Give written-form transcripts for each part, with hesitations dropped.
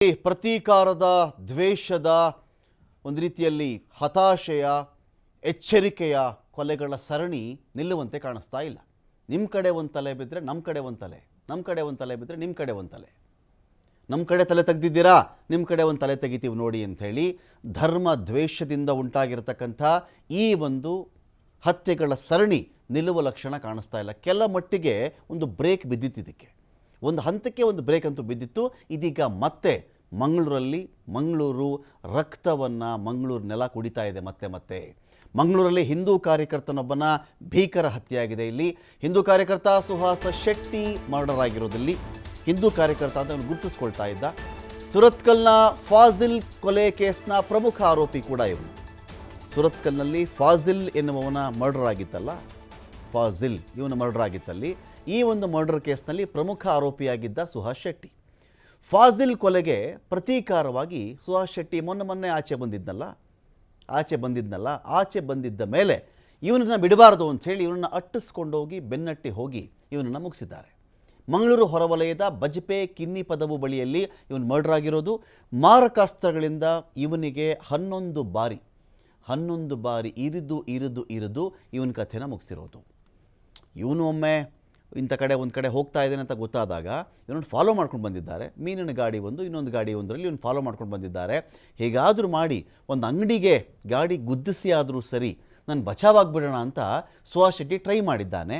ಪ್ರತೀಕಾರದ ದ್ವೇಷದ ಒಂದು ರೀತಿಯಲ್ಲಿ ಹತಾಶೆಯ ಎಚ್ಚರಿಕೆಯ ಕೊಲೆಗಳ ಸರಣಿ ನಿಲ್ಲುವಂತೆ ಕಾಣಿಸ್ತಾ ಇಲ್ಲ. ನಿಮ್ಮ ಕಡೆ ಒಂದು ತಲೆ ಬಿದ್ದರೆ ನಮ್ಮ ಕಡೆ ಒಂದು ತಲೆ, ನಮ್ಮ ಕಡೆ ಒಂದು ತಲೆ ಬಿದ್ದರೆ ನಿಮ್ಮ ಕಡೆ ಒಂದು ತಲೆ, ನಮ್ಮ ಕಡೆ ತಲೆ ತೆಗೆದಿದ್ದೀರಾ ನಿಮ್ಮ ಕಡೆ ಒಂದು ತಲೆ ತೆಗಿತೀವಿ ನೋಡಿ ಅಂಥೇಳಿ ಧರ್ಮ ದ್ವೇಷದಿಂದ ಉಂಟಾಗಿರತಕ್ಕಂಥ ಈ ಒಂದು ಹತ್ಯೆಗಳ ಸರಣಿ ನಿಲ್ಲುವ ಲಕ್ಷಣ ಕಾಣಿಸ್ತಾ ಇಲ್ಲ. ಕೆಲ ಮಟ್ಟಿಗೆ ಒಂದು ಬ್ರೇಕ್ ಬಿದ್ದಿತ್ತು, ಇದಕ್ಕೆ ಒಂದು ಹಂತಕ್ಕೆ ಒಂದು ಬ್ರೇಕ್ ಅಂತೂ ಬಿದ್ದಿತ್ತು. ಇದೀಗ ಮತ್ತೆ ಮಂಗಳೂರು ರಕ್ತವನ್ನು ಮಂಗಳೂರು ನೆಲ ಕುಡಿತಾ ಇದೆ. ಮತ್ತೆ ಮಂಗಳೂರಲ್ಲಿ ಹಿಂದೂ ಕಾರ್ಯಕರ್ತನೊಬ್ಬನ ಭೀಕರ ಹತ್ಯೆಯಾಗಿದೆ. ಇಲ್ಲಿ ಹಿಂದೂ ಕಾರ್ಯಕರ್ತ ಸುಹಾಸ ಶೆಟ್ಟಿ ಮರ್ಡರ್ ಆಗಿರೋದಲ್ಲಿ ಹಿಂದೂ ಕಾರ್ಯಕರ್ತ ಅಂತ ಅವನು ಗುರುತಿಸ್ಕೊಳ್ತಾ ಇದ್ದ. ಸುರತ್ಕಲ್ನ ಫಾಜಿಲ್ ಕೊಲೆ ಕೇಸ್ನ ಪ್ರಮುಖ ಆರೋಪಿ ಕೂಡ ಇವನು. ಸುರತ್ಕಲ್ನಲ್ಲಿ ಫಾಜಿಲ್ ಎನ್ನುವವನ ಮರ್ಡರ್ ಆಗಿತ್ತಲ್ಲ, ಫಾಜಿಲ್ ಇವನ ಮರ್ಡರ್ ಆಗಿತ್ತಲ್ಲಿ ಈ ಒಂದು ಮರ್ಡರ್ ಕೇಸ್ನಲ್ಲಿ ಪ್ರಮುಖ ಆರೋಪಿಯಾಗಿದ್ದ ಸುಹಾಸ್ ಶೆಟ್ಟಿ. ಫಾಜಿಲ್ ಕೊಲೆಗೆ ಪ್ರತೀಕಾರವಾಗಿ ಸುಹಾಸ್ ಶೆಟ್ಟಿ ಮೊನ್ನೆ ಆಚೆ ಬಂದಿದ್ದ ಮೇಲೆ ಇವನನ್ನು ಬಿಡಬಾರ್ದು ಅಂಥೇಳಿ ಇವನನ್ನು ಅಟ್ಟಿಸ್ಕೊಂಡೋಗಿ ಬೆನ್ನಟ್ಟಿ ಹೋಗಿ ಇವನನ್ನು ಮುಗಿಸಿದ್ದಾರೆ. ಮಂಗಳೂರು ಹೊರವಲಯದ ಬಜಪೆ ಕಿನ್ನಿ ಪದವು ಬಳಿಯಲ್ಲಿ ಇವನು ಮರ್ಡರ್ ಆಗಿರೋದು. ಮಾರಕಾಸ್ತ್ರಗಳಿಂದ ಇವನಿಗೆ 11 ಬಾರಿ ಇರಿದು ಇವನ ಕಥೆನ ಮುಗಿಸಿರೋದು. ಇವನು ಒಮ್ಮೆ ಇಂಥ ಕಡೆ ಒಂದು ಕಡೆ ಹೋಗ್ತಾ ಇದ್ದೇನೆ ಅಂತ ಗೊತ್ತಾದಾಗ ಇವನನ್ನು ಫಾಲೋ ಮಾಡ್ಕೊಂಡು ಬಂದಿದ್ದಾರೆ. ಮೀನಿನ ಗಾಡಿ ಇನ್ನೊಂದು ಗಾಡಿ ಒಂದರಲ್ಲಿ ಇವನು ಫಾಲೋ ಮಾಡ್ಕೊಂಡು ಬಂದಿದ್ದಾರೆ. ಹೇಗಾದರೂ ಮಾಡಿ ಒಂದು ಅಂಗಡಿಗೆ ಗಾಡಿ ಗುದ್ದಿಸಿ ಆದರೂ ಸರಿ ನಾನು ಬಚಾವಾಗ್ಬಿಡೋಣ ಅಂತ ಸುಹಾಸ್ ಶೆಟ್ಟಿ ಟ್ರೈ ಮಾಡಿದ್ದಾನೆ.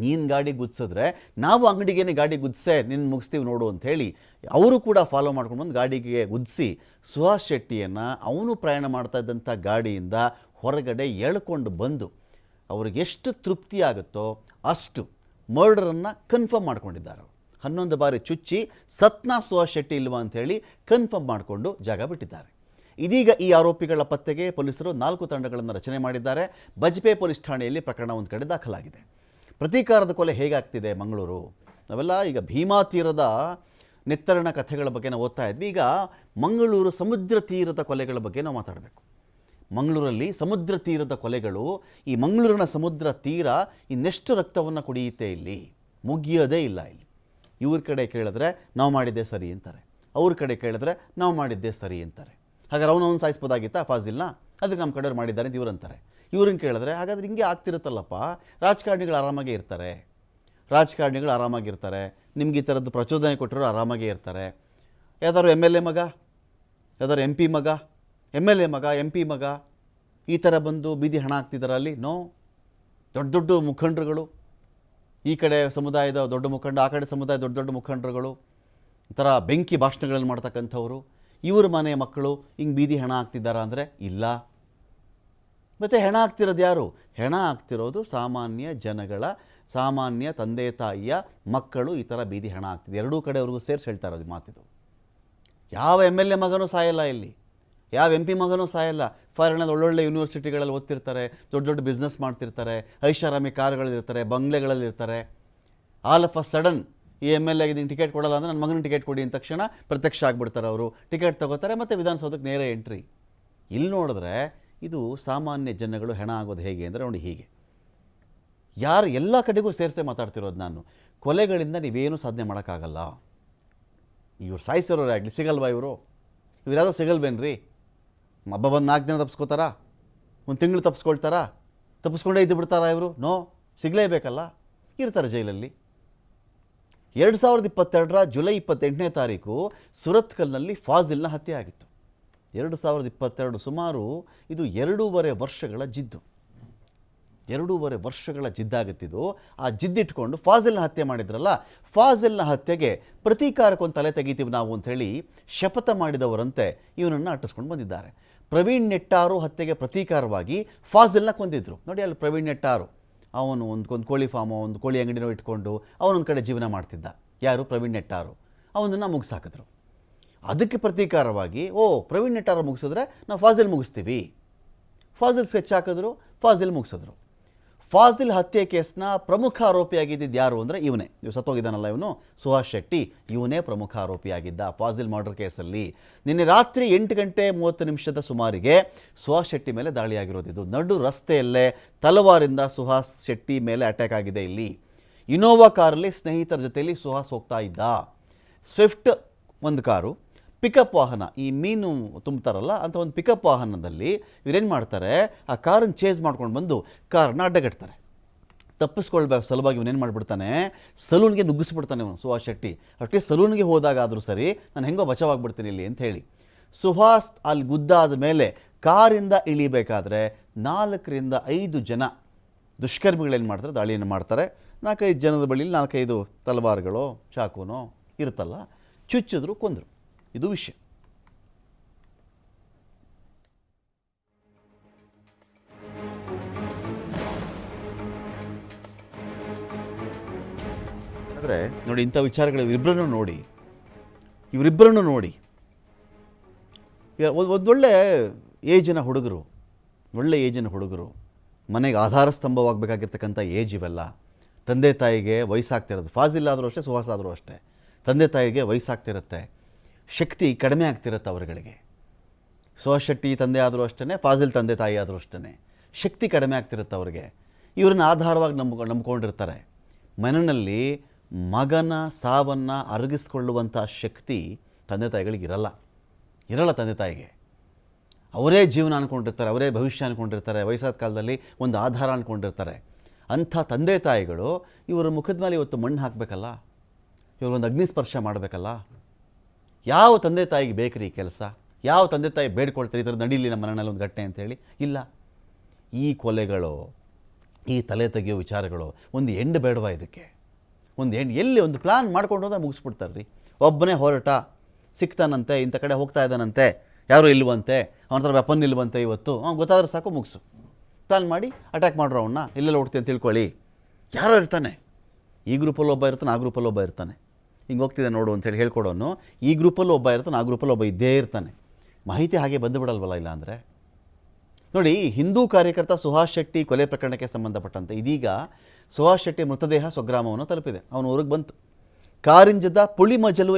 ನೀನು ಗಾಡಿ ಗುದ್ಸಿದ್ರೆ ನಾವು ಅಂಗಡಿಗೇನೆ ಗಾಡಿ ಗುದ್ಸೆ ನಿನ್ನ ಮುಗಿಸ್ತೀವಿ ನೋಡು ಅಂಥೇಳಿ ಅವರು ಕೂಡ ಫಾಲೋ ಮಾಡ್ಕೊಂಡು ಬಂದು ಗಾಡಿಗೆ ಗುದ್ದಿಸಿ ಸುಹಾಸ್ ಶೆಟ್ಟಿಯನ್ನು ಅವನು ಪ್ರಯಾಣ ಮಾಡ್ತಾ ಇದ್ದಂಥ ಗಾಡಿಯಿಂದ ಹೊರಗಡೆ ಎಳ್ಕೊಂಡು ಬಂದು ಅವ್ರಿಗೆ ಎಷ್ಟು ತೃಪ್ತಿ ಆಗುತ್ತೋ ಅಷ್ಟು ಮರ್ಡರನ್ನು ಕನ್ಫರ್ಮ್ ಮಾಡ್ಕೊಂಡಿದ್ದಾರೆ. 11 ಬಾರಿ ಚುಚ್ಚಿ ಸತ್ನಾ ಸುಹಾಸ್ ಶೆಟ್ಟಿ ಇಲ್ವಾ ಅಂಥೇಳಿ ಕನ್ಫರ್ಮ್ ಮಾಡಿಕೊಂಡು ಜಾಗ ಬಿಟ್ಟಿದ್ದಾರೆ. ಇದೀಗ ಈ ಆರೋಪಿಗಳ ಪತ್ತೆಗೆ ಪೊಲೀಸರು 4 ತಂಡಗಳನ್ನು ರಚನೆ ಮಾಡಿದ್ದಾರೆ. ಬಜಪೆ ಪೊಲೀಸ್ ಠಾಣೆಯಲ್ಲಿ ಪ್ರಕರಣ ಒಂದು ಕಡೆ ದಾಖಲಾಗಿದೆ. ಪ್ರತೀಕಾರದ ಕೊಲೆ ಹೇಗಾಗ್ತಿದೆ ಮಂಗಳೂರು, ನಾವೆಲ್ಲ ಈಗ ಭೀಮಾ ತೀರದ ನೆತ್ತರಣ ಕಥೆಗಳ ಬಗ್ಗೆ ನಾವು ಓದ್ತಾ ಇದ್ವಿ. ಈಗ ಮಂಗಳೂರು ಸಮುದ್ರ ತೀರದ ಕೊಲೆಗಳ ಬಗ್ಗೆ ನಾವು ಮಾತಾಡಬೇಕು. ಮಂಗಳೂರಲ್ಲಿ ಸಮುದ್ರ ತೀರದ ಕೊಲೆಗಳು, ಈ ಮಂಗಳೂರಿನ ಸಮುದ್ರ ತೀರ ಇನ್ನೆಷ್ಟು ರಕ್ತವನ್ನು ಕುಡಿಯುತ್ತೆ, ಇಲ್ಲಿ ಮುಗಿಯೋದೇ ಇಲ್ಲ. ಇಲ್ಲಿ ಇವ್ರ ಕಡೆ ಕೇಳಿದ್ರೆ ನಾವು ಮಾಡಿದ್ದೇ ಸರಿ ಅಂತಾರೆ, ಅವ್ರ ಕಡೆ ಕೇಳಿದ್ರೆ ನಾವು ಮಾಡಿದ್ದೇ ಸರಿ ಅಂತಾರೆ. ಹಾಗಾದ್ರೆ ಅವನವನು ಸಾಯಿಸ್ಬೋದಾಗಿತ್ತಾ ಫಾಜಿಲ್ನ, ಅದಕ್ಕೆ ನಮ್ಮ ಕಡೆಯವ್ರು ಮಾಡಿದ್ದಾರೆ ಅಂತ ಇವ್ರು ಅಂತಾರೆ. ಇವ್ರನ್ನ ಕೇಳಿದ್ರೆ ಹಾಗಾದ್ರೆ ಹಿಂಗೆ ಆಗ್ತಿರುತ್ತಲ್ಲಪ್ಪ, ರಾಜಕಾರಣಿಗಳು ಆರಾಮಾಗಿರ್ತಾರೆ, ನಿಮ್ಗೆ ಈ ಥರದ್ದು ಪ್ರಚೋದನೆ ಕೊಟ್ಟರು ಆರಾಮಾಗೇ ಇರ್ತಾರೆ. ಯಾವ್ದಾದ್ರು MLA ಮಗ, ಯಾವ್ದಾದ್ರು MP ಮಗ, MLA ಮಗ, MP ಮಗ ಈ ಥರ ಬಂದು ಬೀದಿ ಹಣ ಹಾಕ್ತಿದ್ದಾರೆ ಅಲ್ಲಿ. ದೊಡ್ಡ ಮುಖಂಡರುಗಳು, ಈ ಕಡೆ ಸಮುದಾಯದ ದೊಡ್ಡ ಮುಖಂಡ, ಆ ಕಡೆ ಸಮುದಾಯದ ದೊಡ್ಡ ಮುಖಂಡರುಗಳು, ಒಂಥರ ಬೆಂಕಿ ಭಾಷಣಗಳನ್ನು ಮಾಡ್ತಕ್ಕಂಥವ್ರು, ಇವ್ರ ಮನೆಯ ಮಕ್ಕಳು ಹಿಂಗೆ ಬೀದಿ ಹೆಣ ಹಾಕ್ತಿದ್ದಾರಾ ಅಂದರೆ ಇಲ್ಲ. ಮತ್ತು ಹೆಣ ಹಾಕ್ತಿರೋದು ಯಾರು? ಹೆಣ ಹಾಕ್ತಿರೋದು ಸಾಮಾನ್ಯ ಜನಗಳ, ಸಾಮಾನ್ಯ ತಂದೆ ತಾಯಿಯ ಮಕ್ಕಳು ಈ ಥರ ಬೀದಿ ಹೆಣ ಹಾಕ್ತಿದೆ. ಎರಡೂ ಕಡೆಯವ್ರಿಗೂ ಸೇರಿಸಿ ಹೇಳ್ತಾ ಇರೋದು ಮಾತಿದು. ಯಾವ MLA ಮಗನೂ ಸಾಯಲ್ಲ ಇಲ್ಲಿ, ಯಾವ MP ಮಗನೂ ಸಾಯಲ್ಲ. ಫಾರಿನಲ್ಲಿ ಒಳ್ಳೊಳ್ಳೆ ಯೂನಿವರ್ಸಿಟಿಗಳಲ್ಲಿ ಓದ್ತಿರ್ತಾರೆ, ದೊಡ್ಡ ಬಿಸ್ನೆಸ್ ಮಾಡ್ತಿರ್ತಾರೆ, ಐಷಾರಾಮಿ ಕಾರುಗಳಲ್ಲಿರ್ತಾರೆ, ಬಂಗ್ಲೆಗಳಲ್ಲಿರ್ತಾರೆ. ಆಲ್ ಆಫ್ ಅ ಸಡನ್ ಈ MLA ಇದನ್ನು ಟಿಕೆಟ್ ಕೊಡಲ್ಲ ಅಂದರೆ ನನ್ನ ಮಗನ ಟಿಕೆಟ್ ಕೊಡಿ ಅಂದ ತಕ್ಷಣ ಪ್ರತ್ಯಕ್ಷ ಆಗಿಬಿಡ್ತಾರೆ. ಅವರು ಟಿಕೆಟ್ ತಗೋತಾರೆ ಮತ್ತು ವಿಧಾನಸೌಧಕ್ಕೆ ನೇರ ಎಂಟ್ರಿ. ಇಲ್ಲಿ ನೋಡಿದ್ರೆ ಇದು ಸಾಮಾನ್ಯ ಜನಗಳು ಹೆಣ ಆಗೋದು ಹೇಗೆ ಅಂದರೆ ನೋಡಿ ಹೀಗೆ. ಯಾರು ಎಲ್ಲ ಕಡೆಗೂ ಸೇರಿಸೇ ಮಾತಾಡ್ತಿರೋದು ನಾನು. ಕೊಲೆಗಳಿಂದ ನೀವೇನೂ ಸಾಧನೆ ಮಾಡೋಕ್ಕಾಗಲ್ಲ. ಇವ್ರು ಸಾಯಿಸಿರೋರು ಆಗಲಿ ಸಿಗಲ್ವಾ? ಇವ್ರು ಸಿಗಲ್ವೇನ್ರಿ? ಹಬ್ಬ ಬಂದು 4 ದಿನ ತಪ್ಪಿಸ್ಕೋತಾರಾ? ಒಂದು ತಿಂಗಳು ತಪ್ಪಿಸ್ಕೊಳ್ತಾರಾ? ತಪ್ಪಿಸ್ಕೊಂಡೇ ಇದ್ದು ಬಿಡ್ತಾರಾ ಇವರು? ಸಿಗಲೇಬೇಕಲ್ಲ, ಇರ್ತಾರೆ ಜೈಲಲ್ಲಿ. 2022 ಜುಲೈ 28ನೇ ತಾರೀಕು ಸುರತ್ಕಲ್ನಲ್ಲಿ ಫಾಜಿಲ್ನ ಹತ್ಯೆ ಆಗಿತ್ತು. 2022 ಸುಮಾರು ಇದು 2.5 ವರ್ಷಗಳ ಜಿದ್ದು. 2.5 ವರ್ಷಗಳ ಜಿದ್ದಾಗುತ್ತಿದ್ದು. ಆ ಜಿದ್ದಿಟ್ಕೊಂಡು ಫಾಜಿಲ್ನ ಹತ್ಯೆ ಮಾಡಿದ್ರಲ್ಲ, ಫಾಜಿಲ್ನ ಹತ್ಯೆಗೆ ಪ್ರತೀಕಾರಕ್ಕೊಂದು ತಲೆ ತೆಗಿತೀವಿ ನಾವು ಅಂಥೇಳಿ ಶಪಥ ಮಾಡಿದವರಂತೆ ಇವನನ್ನು ಅಟ್ಟಿಸ್ಕೊಂಡು ಬಂದಿದ್ದಾರೆ. ಪ್ರವೀಣ್ ನೆಟ್ಟಾರು ಹತ್ಯೆಗೆ ಪ್ರತೀಕಾರವಾಗಿ ಫಾಜಿಲ್ನ ಕೊಂದಿದ್ರು. ನೋಡಿ ಅಲ್ಲಿ ಪ್ರವೀಣ್ ನೆಟ್ಟಾರು ಅವನು ಒಂದು ಕೋಳಿ ಫಾರ್ಮೋ, ಒಂದು ಕೋಳಿ ಅಂಗಡಿನೋ ಇಟ್ಕೊಂಡು ಅವನೊಂದು ಕಡೆ ಜೀವನ ಮಾಡ್ತಿದ್ದ. ಯಾರು? ಪ್ರವೀಣ್ ನೆಟ್ಟಾರು. ಅವನನ್ನು ಮುಗಿಸಾಕಿದ್ರು. ಅದಕ್ಕೆ ಪ್ರತೀಕಾರವಾಗಿ ಪ್ರವೀಣ್ ನೆಟ್ಟಾರು ಮುಗಿಸಿದ್ರೆ ನಾವು ಫಾಜಿಲ್ ಮುಗಿಸ್ತೀವಿ. ಫಾಜಿಲ್ ಸ್ಕೆಚ್ ಹಾಕಿದ್ರು, ಫಾಜಿಲ್ ಮುಗಿಸಿದ್ರು. ಫಾಜಿಲ್ ಹತ್ಯೆ ಕೇಸ್ನ ಪ್ರಮುಖ ಆರೋಪಿಯಾಗಿದ್ದು ಯಾರು ಅಂದರೆ ಇವನೇ. ಸತ್ತೋಗಿದ್ದಾನಲ್ಲ ಇವನು ಸುಹಾಸ್ ಶೆಟ್ಟಿ, ಇವನೇ ಪ್ರಮುಖ ಆರೋಪಿಯಾಗಿದ್ದ ಫಾಜಿಲ್ ಮರ್ಡರ್ ಕೇಸಲ್ಲಿ. ನಿನ್ನೆ ರಾತ್ರಿ 8:30 ಸುಮಾರಿಗೆ ಸುಹಾಸ್ ಶೆಟ್ಟಿ ಮೇಲೆ ದಾಳಿಯಾಗಿರೋದಿದ್ದು. ನಡು ರಸ್ತೆಯಲ್ಲೇ ತಲವಾರಿಂದ ಸುಹಾಸ್ ಶೆಟ್ಟಿ ಮೇಲೆ ಅಟ್ಯಾಕ್ ಆಗಿದೆ. ಇಲ್ಲಿ ಇನೋವಾ ಕಾರಲ್ಲಿ ಸ್ನೇಹಿತರ ಜೊತೆಯಲ್ಲಿ ಸುಹಾಸ್ ಹೋಗ್ತಾ ಇದ್ದ. ಸ್ವಿಫ್ಟ್ ಒಂದು ಕಾರು, ಪಿಕಪ್ ವಾಹನ, ಈ ಮೀನು ತುಂಬ್ತಾರಲ್ಲ ಅಂತ ಒಂದು ಪಿಕಪ್ ವಾಹನದಲ್ಲಿ ಇವರೇನು ಮಾಡ್ತಾರೆ, ಆ ಕಾರನ್ನು ಚೇಸ್ ಮಾಡ್ಕೊಂಡು ಬಂದು ಕಾರನ್ನ ಅಡ್ಡಗಟ್ತಾರೆ. ತಪ್ಪಿಸ್ಕೊಳ್ಬೇಕು ಸಲುವಾಗಿ ಇವನೇನು ಮಾಡಿಬಿಡ್ತಾನೆ, ಸಲೂನ್ಗೆ ನುಗ್ಗಿಸ್ಬಿಡ್ತಾನೆ ಇವನು ಸುಹಾಸ್ ಶೆಟ್ಟಿ. ಅಷ್ಟೇ ಸಲೂನ್ಗೆ ಹೋದಾಗಾದರೂ ಸರಿ ನಾನು ಹೆಂಗೋ ಬಚಾವಾಗ್ಬಿಡ್ತೀನಿ ಇಲ್ಲಿ ಅಂತ ಹೇಳಿ. ಸುಹಾಸ್ ಅಲ್ಲಿ ಗುದ್ದಾದ ಮೇಲೆ ಕಾರಿಂದ ಇಳಿಬೇಕಾದ್ರೆ 4ರಿಂದ 5 ಜನ ದುಷ್ಕರ್ಮಿಗಳೇನು ಮಾಡ್ತಾರೆ, ದಾಳಿಯನ್ನು ಮಾಡ್ತಾರೆ. 4-5 ಜನದ ಬಳಿಯಲ್ಲಿ 4-5 ತಲವಾರುಗಳೋ ಚಾಕುನೋ ಇರುತ್ತಲ್ಲ, ಚುಚ್ಚಿದ್ರು, ಕೊಂದರು. ಇದು ವಿಷಯ. ಆದರೆ ನೋಡಿ, ಇಂಥ ವಿಚಾರಗಳು ಇವರಿಬ್ಬರನ್ನು ನೋಡಿ ಒಂದೊಳ್ಳೆ ಏಜಿನ ಹುಡುಗರು, ಮನೆಗೆ ಆಧಾರ ಸ್ತಂಭವಾಗಬೇಕಾಗಿರ್ತಕ್ಕಂಥ ಏಜ್ ಇವೆಲ್ಲ. ತಂದೆ ತಾಯಿಗೆ ವಯಸ್ಸಾಗ್ತಿರೋದು, ಫಾಜಿಲ್ ಆದರೂ ಅಷ್ಟೇ, ಸುಹಾಸ್ ಆದರೂ ಅಷ್ಟೇ. ತಂದೆ ತಾಯಿಗೆ ವಯಸ್ಸಾಗ್ತಿರುತ್ತೆ, ಶಕ್ತಿ ಕಡಿಮೆ ಆಗ್ತಿರುತ್ತೆ ಅವರುಗಳಿಗೆ. ಸುಹಾಸ್ ಶೆಟ್ಟಿ ತಂದೆ ಆದರೂ ಅಷ್ಟೇ, ಫಾಜಿಲ್ ತಂದೆ ತಾಯಿ ಆದರೂ ಅಷ್ಟೇ, ಶಕ್ತಿ ಕಡಿಮೆ ಆಗ್ತಿರುತ್ತೆ ಅವ್ರಿಗೆ. ಇವ್ರನ್ನ ಆಧಾರವಾಗಿ ನಂಬ್ಕೊಂಡಿರ್ತಾರೆ. ಮನೆಯಲ್ಲಿ ಮಗನ ಸಾವನ್ನು ಅರಗಿಸ್ಕೊಳ್ಳುವಂಥ ಶಕ್ತಿ ತಂದೆ ತಾಯಿಗಳಿಗಿರಲ್ಲ. ತಂದೆ ತಾಯಿಗೆ ಅವರೇ ಜೀವನ ಅಂದ್ಕೊಂಡಿರ್ತಾರೆ, ಅವರೇ ಭವಿಷ್ಯ ಅಂದ್ಕೊಂಡಿರ್ತಾರೆ, ವಯಸ್ಸಾದ ಕಾಲದಲ್ಲಿ ಒಂದು ಆಧಾರ ಅಂದ್ಕೊಂಡಿರ್ತಾರೆ. ಅಂಥ ತಂದೆ ತಾಯಿಗಳು ಇವರ ಮುಖದ ಮೇಲೆ ಇವತ್ತು ಮಣ್ಣು ಹಾಕಬೇಕಲ್ಲ, ಇವ್ರಿಗೊಂದು ಅಗ್ನಿಸ್ಪರ್ಶ ಮಾಡಬೇಕಲ್ಲ. ಯಾವ ತಂದೆ ತಾಯಿಗೆ ಬೇಕ್ರಿ ಈ ಕೆಲಸ? ಯಾವ ತಂದೆ ತಾಯಿ ಬೇಡ್ಕೊಳ್ತಾರೆ ಈ ಥರ ನಡೀಲಿ ನಮ್ಮ ಮನೆಯಲ್ಲಿ ಒಂದು ಘಟನೆ ಅಂತೇಳಿ? ಇಲ್ಲ. ಈ ಕೊಲೆಗಳು, ಈ ತಲೆ ತೆಗೆಯೋ ವಿಚಾರಗಳು ಒಂದು ಎಂಡ್ ಬೇಡವಾ ಇದಕ್ಕೆ? ಒಂದು ಎಂಡ್ ಎಲ್ಲಿ? ಒಂದು ಪ್ಲ್ಯಾನ್ ಮಾಡ್ಕೊಂಡು ಹೋದ್ರೆ ಮುಗಿಸ್ಬಿಡ್ತಾರೆ ರೀ. ಒಬ್ಬನೇ ಹೊರಟ, ಸಿಗ್ತಾನಂತೆ, ಇಂಥ ಕಡೆ ಹೋಗ್ತಾ ಇದ್ದಾನಂತೆ, ಯಾರೂ ಇಲ್ವಂತೆ, ಅವನ ಹತ್ರ ವೆಪನ್ ಇಲ್ವಂತೆ, ಇವತ್ತು ಗೊತ್ತಾದ್ರೆ ಸಾಕು, ಮುಗಿಸು. ಪ್ಲ್ಯಾನ್ ಮಾಡಿ ಅಟ್ಯಾಕ್ ಮಾಡ್ರು ಅವನ್ನ, ಎಲ್ಲೆಲ್ಲ ಓಡ್ತೀವಿ ಅಂತ ತಿಳ್ಕೊಳ್ಳಿ. ಯಾರೋ ಇರ್ತಾನೆ, ಈ ಗ್ರೂಪಲ್ಲಿ ಒಬ್ಬ ಇರ್ತಾನೆ, ಆ ಗ್ರೂಪಲ್ಲಿ ಒಬ್ಬ ಇರ್ತಾನೆ, ಹಿಂಗೆ ಹೋಗ್ತಿದೆ ನೋಡು ಅಂತೇಳಿ ಹೇಳ್ಕೊಡೋನು. ಈ ಗ್ರೂಪಲ್ಲಿ ಒಬ್ಬ ಇರ್ತಾನೆ, ಆ ಗ್ರೂಪಲ್ಲಿ ಒಬ್ಬ ಇದ್ದೇ ಇರ್ತಾನೆ. ಮಾಹಿತಿ ಹಾಗೆ ಬಂದು ಬಿಡಲ್ವಲ್ಲ ಇಲ್ಲ ಅಂದರೆ. ನೋಡಿ, ಹಿಂದೂ ಕಾರ್ಯಕರ್ತ ಸುಹಾಸ್ ಶೆಟ್ಟಿ ಕೊಲೆ ಪ್ರಕರಣಕ್ಕೆ ಸಂಬಂಧಪಟ್ಟಂತೆ ಇದೀಗ ಸುಹಾಸ್ ಶೆಟ್ಟಿ ಮೃತದೇಹ ಸ್ವಗ್ರಾಮವನ್ನು ತಲುಪಿದೆ. ಅವನ ಊರಿಗೆ ಬಂತು. ಕಾರಿಂಜದ ಪುಳಿಮಜಲು